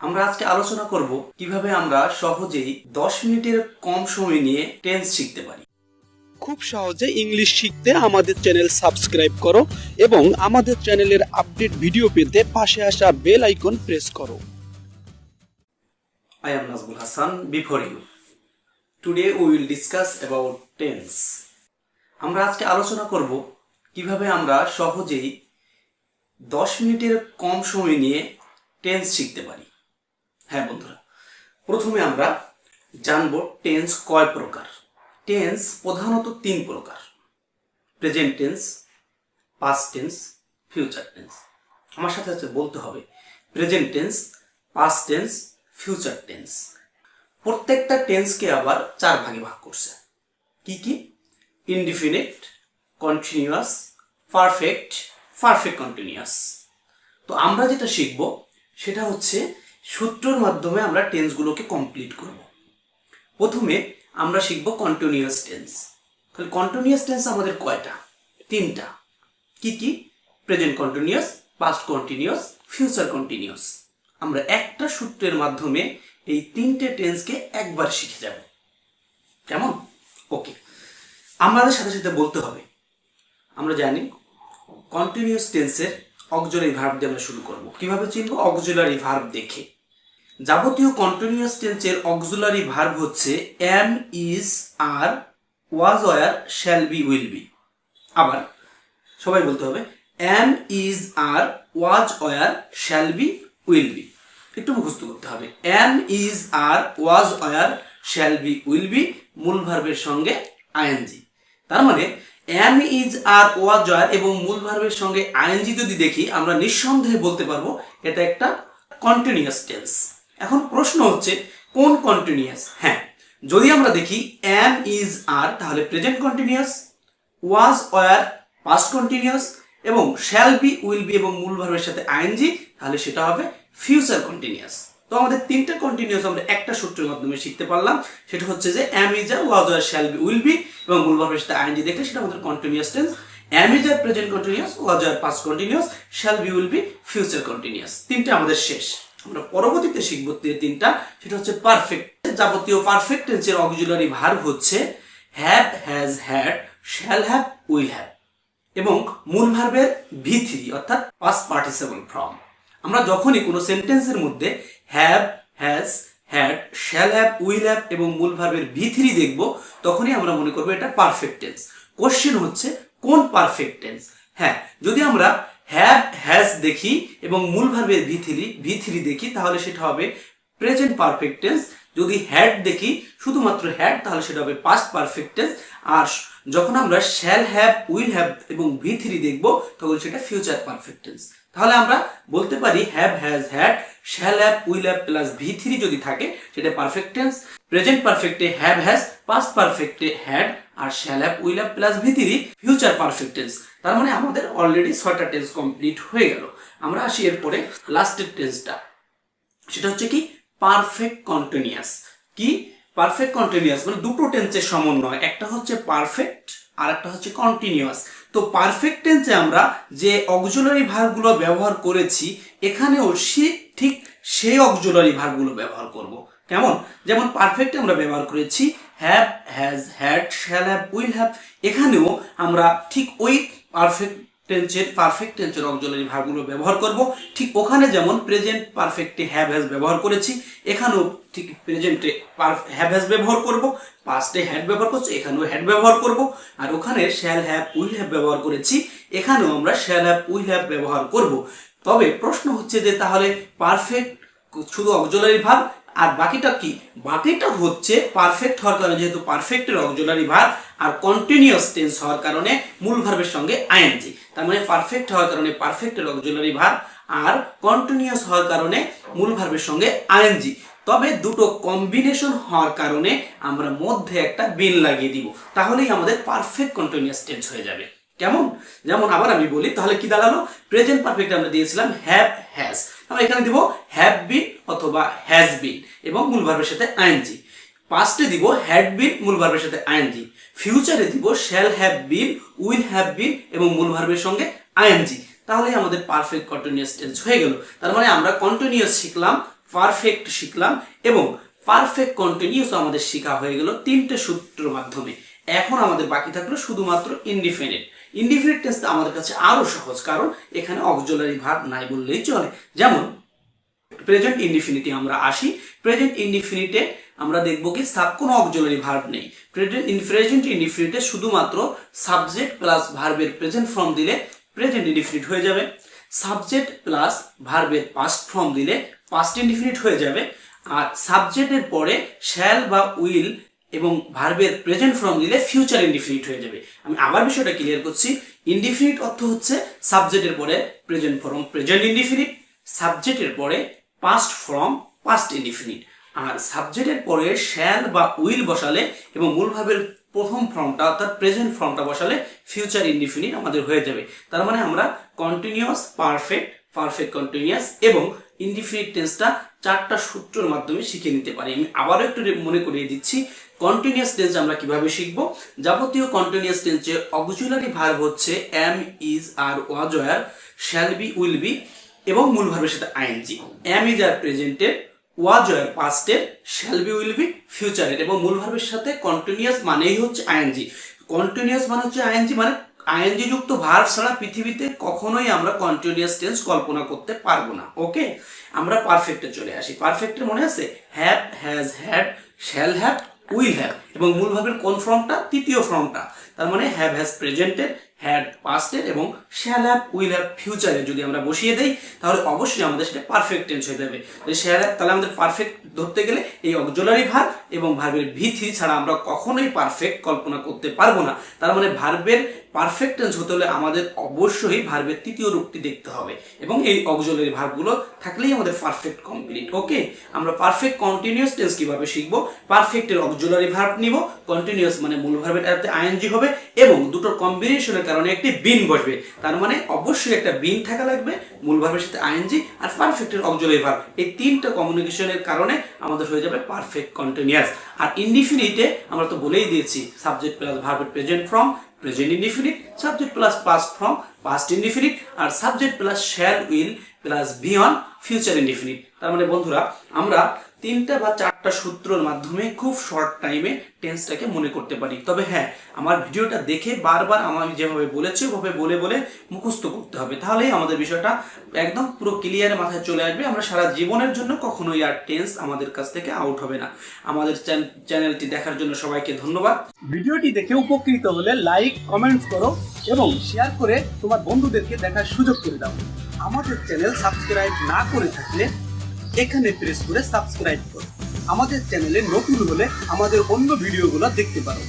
আমরা আজকে আলোচনা করব কিভাবে আমরা সহজেই 10 মিনিটের কম সময় নিয়ে টেন্স শিখতে পারি। খুব সহজে ইংলিশ শিখতে আমাদের চ্যানেল সাবস্ক্রাইব করো এবং আমাদের চ্যানেলের আপডেট ভিডিও পেতে পাশে আসা বেল আইকন প্রেস করো। I am Nazmul Hassan before you. Today we will discuss about tense. আমরা আজকে আলোচনা করব কিভাবে আমরা সহজেই 10 মিনিটের কম সময় নিয়ে টেন্স শিখতে পারি। হ্যাঁ বন্ধুরা, প্রথমে আমরা জানব টেন্স কয় প্রকার। টেন্স প্রধানত 3 প্রকার: present tense, past tense, future tense. আমার সাথে সাথে বলতে হবে present tense, past tense, future tense. প্রত্যেকটা টেন্সকে আবার 4 ভাগে ভাগ করছে। কি কি? Indefinite, continuous, perfect, perfect continuous. তো আমরা যেটা শিখব সেটা হচ্ছে সূত্রের মাধ্যমে আমরা টেন্সগুলোকে কমপ্লিট করব। প্রথমে আমরা শিখব কন্টিনিউয়াস টেন্স। তাহলে কন্টিনিউয়াস টেন্স আমাদের কয়টা? 3টা। কি কি? Present continuous, past continuous, future continuous. আমরা একটা সূত্রের মাধ্যমে এই 3টে টেন্সকে একবার শিখে যাব। কেমন? ওকে, আমাদের সাথে সাথে বলতে হবে। আমরা জানি কন্টিনিউয়াস টেন্সের অক্সিলারি ভার্ব দিয়ে আমরা শুরু করব। কিভাবে চিনব? অক্সিলারি ভার্ব দেখে। যাবতীয় কন্টিনিউয়াস টেন্সের অক্সিলারি ভার্ব হচ্ছে am, is, are, was, were, shall be, will be. আবার সবাই বলতে হবে am, is, are, was, were, shall be, will be. একটু মুখস্থ করতে হবে। Am, is, are, was, were, shall be, will be, মূল ভার্বের সঙ্গে আইএনজি। তার মানে am, is, are, was, were এবং মূল ভার্বের সঙ্গে আইএনজি যদি দেখি, আমরা নিঃসন্দেহে বলতে পারবো এটা একটা কন্টিনিউয়াস টেন্স। এখন প্রশ্ন হচ্ছে কোন কন্টিনিউয়াস? হ্যাঁ, যদি আমরা দেখি এম, ইজ, আর, তাহলে present continuous, was, were, past continuous এবং শ্যাল বি, উইল বি এবং মূল ভার্বের সাথে আইএনজি, তাহলে সেটা হবে ফিউচার কন্টিনিউয়াস। তো আমাদের 3টে কন্টিনিউয়াস আমরা একটা সূত্রের মাধ্যমে শিখতে পারলাম। সেটা হচ্ছে যে am, is, are, was, were, shall be, will be এবং মূল ভার্বের সাথে আইএনজি দেখলে সেটা আমাদের continuous tense. Am, is, are, present continuous, was, were, past continuous, shall be, will be, future continuous. 3টে আমাদের শেষ। আমরা পরবর্তীতে শিখব 3টা, সেটা হচ্ছে পারফেক্ট। যাবতীয় পারফেক্ট টেন্সের অক্সিলারি ভার্ব হচ্ছে have, has, had, shall have, will have এবং মূল ভার্বের V3 অর্থাৎ পাস্ট পার্টিসিপল ফর্ম। আমরা যখনই কোনো সেন্টেন্সের মধ্যে have, has, had, shall have, will have এবং মূল ভার্বের V3 দেখব, তখনই আমরা মনে করবো এটা পারফেক্ট টেন্স। কোশ্চেন হচ্ছে কোন পারফেক্ট টেন্স? হ্যাঁ, যদি আমরা হ্যাভ, হ্যাজ দেখি এবং মূল ভার্বের V3 দেখি, তাহলে সেটা হবে প্রেজেন্ট পারফেক্ট টেন্স। যদি হ্যাড দেখি, শুধুমাত্র হ্যাড, তাহলে সেটা হবে পাস্ট পারফেক্ট টেন্স। আর যখন আমরা শ্যাল হ্যাভ, উইল হ্যাভ এবং V3 দেখব, তখন সেটা ফিউচার পারফেক্ট টেন্স। তাহলে আমরা বলতে পারি have, has, had, shall have, will have plus V3 যদি থাকে সেটা পারফেক্ট টেন্স। প্রেজেন্ট পারফেক্টে হ্যাভ, হ্যাজ, পাস্ট পারফেক্টে হ্যাড আর shall have, will have plus V3 future perfect tense. তার মানে আমাদের অলরেডি 6টা টেন্স কমপ্লিট হয়ে গেল। আমরা আসি এরপরে লাস্টের টেন্সটা, সেটা হচ্ছে কি? Perfect continuous. কি? পারফেক্ট কন্টিনিউয়াস মানে দুটো টেন্সের সমন্বয়, একটা হচ্ছে পারফেক্ট আর একটা হচ্ছে কন্টিনিউয়াস। তো পারফেক্ট টেন্সে আমরা যে অক্সিলারি ভার্বগুলো ব্যবহার করেছি, এখানেও ঠিক সেই অক্সিলারি ভার্বগুলো ব্যবহার করব। কেমন? যেমন পারফেক্টে আমরা ব্যবহার করেছি have, has, had, shall have, will have. এখানেও আমরা ঠিক ওই পারফেক্ট টেন্সের অক্সিলারি ভার্বগুলো ব্যবহার করব। ঠিক ওখানে যেমন প্রেজেন্ট পারফেক্টে হ্যাভ, হ্যাজ ব্যবহার করেছি, এখানেও ঠিক প্রেজেন্টে হ্যাভ, হ্যাজ ব্যবহার করব। পাস্টে হ্যাড ব্যবহার করছি, এখানেও হ্যাড ব্যবহার করব। আর ওখানে শ্যাল হ্যাভ, উইল হ্যাভ ব্যবহার করেছি, এখানেও আমরা শ্যাল হ্যাভ, উইল হ্যাভ ব্যবহার করব। তবে প্রশ্ন হচ্ছে যে তাহলে পারফেক্ট শুধু অক্সিলারি ভার্ব আর বাকিটা কি? বাকিটা হচ্ছে পারফেক্ট হওয়ার কারণে, যেহেতু পারফেক্টের অক্সিলারি ভার্ব আর কন্টিনিউয়াস টেন্স হওয়ার কারণে মূল ভার্বের সঙ্গে আইএনজি। তার মানে পারফেক্ট হওয়ার কারণে পারফেক্টের অক্সিলারি ভার্ব আর কন্টিনিউয়াস হওয়ার কারণে মূল ভার্বের সঙ্গে আইএনজি। তবে দুটো কম্বিনেশন হওয়ার কারণে আমরা মধ্যে একটা বিন লাগিয়ে দিব, তাহলেই আমাদের পারফেক্ট কন্টিনিউয়াস টেন্স হয়ে যাবে। কেমন? যেমন আবার আমি বলি, তাহলে কি দাঁড়ালো? প্রেজেন্ট পারফেক্ট আমরা দিয়েছিলাম হ্যাভ, হ্যাজ, আমরা এখানে দিব হ্যাভ বিন অথবা হ্যাজ বিন এবং মূল ভার্বের সাথে আইএনজি। পাস্টে দিব হ্যাড বিন, মূল ভার্বের সাথে আইএনজি। ফিউচারে দিব shall have been, will have been এবং মূল ভার্বের সঙ্গে আইএনজি। তাহলে আমাদের পারফেক্ট কন্টিনিউয়াস টেন্স হয়ে গেল। তার মানে আমরা কন্টিনিউয়াস শিখলাম, পারফেক্ট শিখলাম এবং পারফেক্ট কন্টিনিউয়াস আমাদের শেখা হয়ে গেল তিনটে সূত্রের মাধ্যমে। এখন আমাদের বাকি থাকলো শুধুমাত্র ইনডিফিনিট। ইনডিফিনিট টেন্সটা আমাদের কাছে আরো সহজ, কারণ এখানে অক্সিলারি ভার্ব নাই বললেই চলে। যেমন প্রেজেন্ট ইনডিফিনিটে আমরা আসি। প্রেজেন্ট ইনডিফিনিটে আমরা দেখব কি কোনো অক্সিলারি ভার্ব নেই। প্রেজেন্ট ইনডিফিনিটে শুধুমাত্র সাবজেক্ট প্লাস ভার্বের প্রেজেন্ট ফর্ম দিলে প্রেজেন্ট ইনডিফিনিট হয়ে যাবে। সাবজেক্ট প্লাস ভার্বের পাস্ট ফর্ম দিলে পাস্ট ইনডিফিনিট হয়ে যাবে। আর সাবজেক্টের পরে শ্যাল বা উইল এবং ভার্বের প্রেজেন্ট ফর্ম দিলে ফিউচার ইনডিফিনিট হয়ে যাবে। আমি আবার বিষয়টা ক্লিয়ার করছি। ইনডিফিনিট অর্থ হচ্ছে সাবজেক্টের পরে প্রেজেন্ট ফর্ম প্রেজেন্ট ইনডিফিনিট, সাবজেক্টের পরে পাস্ট ফর্ম পাস্ট ইনডিফিনিট, আর সাবজেক্টের পরে শ্যাল বা উইল বসালে এবং মূল ভার্বের প্রথম ফর্মটা অর্থাৎ প্রেজেন্ট ফর্মটা বসালে ফিউচার ইনডিফিনিট আমাদের হয়ে যাবে। তার মানে আমরা কন্টিনিউয়াস, পারফেক্ট, পারফেক্ট কন্টিনিউয়াস এবং ইনডিফিনিট টেন্সটা চারটা সূত্রের মাধ্যমে শিখে নিতে পারি। আমি আবারও একটু মনে করিয়ে দিচ্ছি কন্টিনিউয়াস টেন্স আমরা কিভাবে শিখব। যাবতীয় কন্টিনিউয়াস টেন্সে অক্সিলারি ভার্ব হচ্ছে am, is, are, was, were, shall be, will be এবং মূল ভার্বের সাথে আইএনজি। এম ইজ আর প্রেজেন্টের, ওয়াজ ওয়্যার পাস্টের, শ্যাল বি উইল বি ফিউচারের এবং মূল ভার্বের সাথে কন্টিনিউয়াস মানেই হচ্ছে আইএনজি। কন্টিনিউয়াস মানে হচ্ছে আইএনজি, মানে আইএনজি যুক্ত ভার্ব ছাড়া পৃথিবীতে কখনোই আমরা কন্টিনিউয়াস টেন্স কল্পনা করতে পারবো না। ওকে, আমরা পারফেক্টে চলে আসি। পারফেক্টের মনে আছে have, has, had, shall have, will have এবং মূল ভার্বের কোন ফর্মটা? তৃতীয় ফর্মটা। তার মানে হ্যাভ হ্যাজ প্রেজেন্টের, হ্যাড পাস্টের এবং শ্যাল হ্যাভ, উইল হ্যাভ ফিউচারে যদি আমরা বসিয়ে দেই তাহলে অবশ্যই আমাদের সেটা পারফেক্ট টেন্স হয়ে যাবে। শ্যাল হ্যাভ তাহলে আমাদের পারফেক্ট ধরতে গেলে এই অক্সিলারি ভার্ব এবং ভার্বের ভি3 ছাড়া আমরা কখনোই পারফেক্ট কল্পনা করতে পারবো না। তার মানে ভার্বের পারফেক্ট টেন্স হতে হলে আমাদের অবশ্যই ভার্বের তৃতীয় রূপটি দেখতে হবে এবং এই অক্সিলারি ভার্বগুলো থাকলেই আমাদের পারফেক্ট কমপ্লিট। ওকে, আমরা পারফেক্ট কন্টিনিউয়াস টেন্স কিভাবে শিখবো? পারফেক্টের অক্সিলারি ভার্ব নিব, কন্টিনিউয়াস মানে মূল ভার্বের সাথে আইএনজি হবে এবং দুটোর কম্বিনেশনের কারণে একটি বিন বসবে। তার মানে অবশ্যই একটা বিন থাকা লাগবে, মূল ভার্বের সাথে আইএনজি আর পারফেক্টের অক্সিলারি ভার্ব। এই তিনটা কমিউনিকেশনের কারণে আমাদের হয়ে যাবে পারফেক্ট কন্টিনিউয়াস। আর ইনডিফিনিটে আমরা তো বলেই দিয়েছি সাবজেক্ট প্লাস ভার্বের present form present indefinite, subject plus past form past indefinite আর subject plus shall will plus beyond future indefinite. তার মানে বন্ধুরা আমরা তিনটা বা চারটা সূত্রের মাধ্যমে খুব শর্ট টাইমে টেন্সটাকে মনে করতে পারি। তবে হ্যাঁ, আমার ভিডিওটা দেখে বারবার আমি যেভাবে বলেছি ওভাবে বলে বলে মুখস্থ করতে হবে, তাহলেই আমাদের বিষয়টা একদম পুরো ক্লিয়ার মাথায় চলে আসবে। আমরা সারা জীবনের জন্য কখনোই আর টেন্স আমাদের কাছ থেকে আউট হবে না। আমাদের চ্যানেলটি দেখার জন্য সবাইকে ধন্যবাদ। ভিডিওটি দেখে উপকৃত হলে লাইক, কমেন্টস করো এবং শেয়ার করে তোমার বন্ধুদেরকে দেখার সুযোগ করে দাও। আমাদের চ্যানেল সাবস্ক্রাইব না করে থাকলে এখানে প্রেস করে সাবস্ক্রাইব করো। আমাদের চ্যানেলে নতুন হলে আমাদের অন্য ভিডিওগুলো দেখতে পারো।